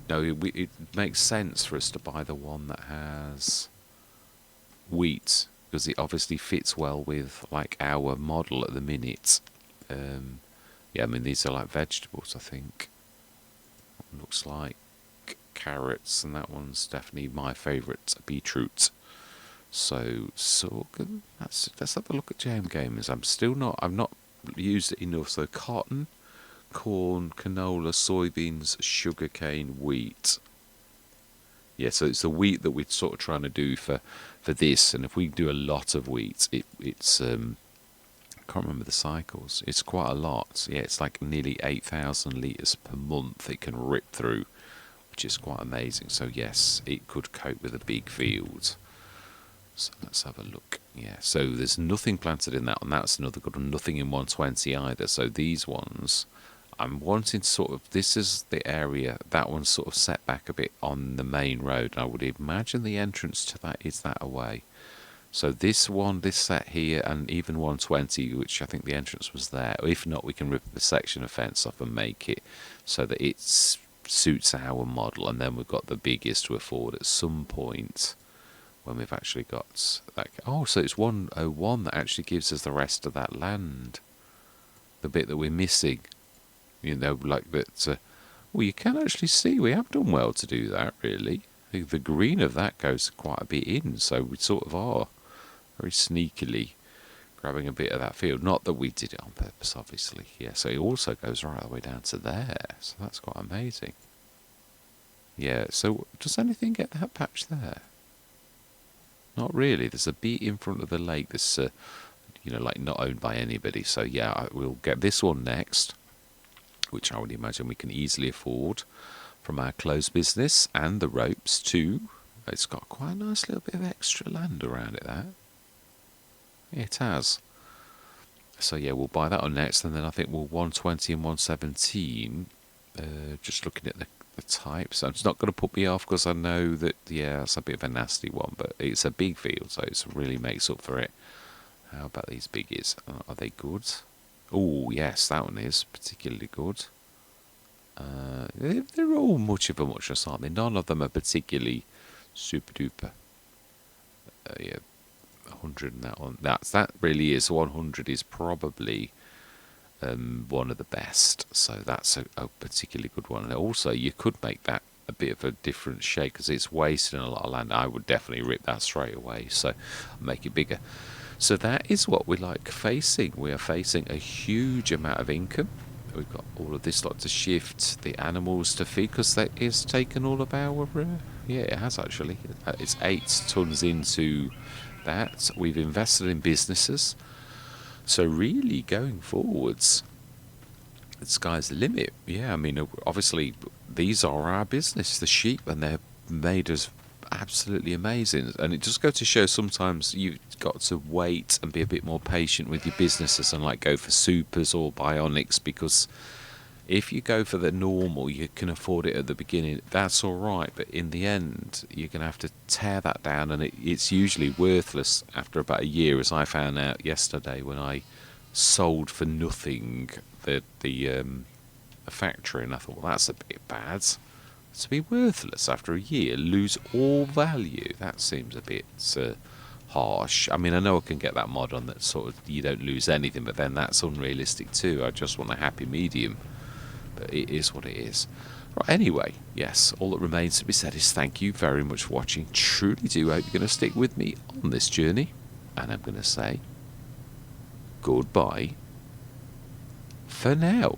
No, it makes sense for us to buy the one that has wheat, because it obviously fits well with like our model at the minute. Yeah, I mean, these are like vegetables, I think. Looks like carrots, and that one's definitely my favourite, beetroot. So sorghum. Let's have a look at JMGaming. I've not used it enough. So cotton, corn, canola, soybeans, sugarcane, wheat. Yeah, so it's the wheat that we're sort of trying to do for this. And if we do a lot of wheat, it's I can't remember the cycles. It's quite a lot. Yeah, it's like nearly 8,000 litres per month it can rip through, which is quite amazing. So yes, it could cope with a big field. So let's have a look. Yeah, so there's nothing planted in that one. That's another good one. Nothing in 120 either. So these ones, I'm wanting to sort of, this is the area, that one's sort of set back a bit on the main road. I would imagine the entrance to that is that away. So this one, this set here, and even 120, which I think the entrance was there. If not, we can rip the section of fence off and make it so that it suits our model. And then we've got the biggest to afford at some point when we've actually got... like, oh, so it's 101 that actually gives us the rest of that land. The bit that we're missing. You know, like that... well, you can actually see we have done well to do that, really. The green of that goes quite a bit in, so we sort of are very sneakily grabbing a bit of that field. Not that we did it on purpose, obviously. Yeah, so it also goes right the way down to there. So that's quite amazing. Yeah, so does anything get that patch there? Not really. There's a bit in front of the lake that's, you know, like not owned by anybody. So yeah, we'll get this one next, which I would imagine we can easily afford from our clothes business, and the ropes too. It's got quite a nice little bit of extra land around it there. It has. So yeah, we'll buy that on next, and then I think we'll 120 and 117. Just looking at the types, it's not going to put me off because I know that, yeah, it's a bit of a nasty one, but it's a big field, so it really makes up for it. How about these biggies? Are they good? Oh yes, that one is particularly good. They're all much of a muchness, aren't they? None of them are particularly super duper. Yeah, 100 and that one. That really is, 100 is probably one of the best. So that's a particularly good one. And also, you could make that a bit of a different shape because it's wasting a lot of land. I would definitely rip that straight away, so make it bigger. So that is what we like facing. We are facing a huge amount of income. We've got all of this lot to shift, the animals to feed, because that is taken all of our... yeah, it has actually. It's 8 tons into that. We've invested in businesses. So really, going forwards, the sky's the limit. Yeah, I mean, obviously, these are our business, the sheep, and they're made us absolutely amazing. And it just goes to show sometimes you've got to wait and be a bit more patient with your businesses and like go for supers or bionics, because if you go for the normal, you can afford it at the beginning, that's all right, but in the end you're going to have to tear that down, and it's usually worthless after about a year, as I found out yesterday when I sold for nothing the factory, and I thought, well, that's a bit bad. To be worthless after a year, lose all value, that seems a bit harsh. I mean, I know I can get that mod on that sort of you don't lose anything, but then that's unrealistic too. I just want a happy medium, but it is what it is. Right, anyway, yes, all that remains to be said is thank you very much for watching. Truly do hope you're going to stick with me on this journey, and I'm going to say goodbye for now.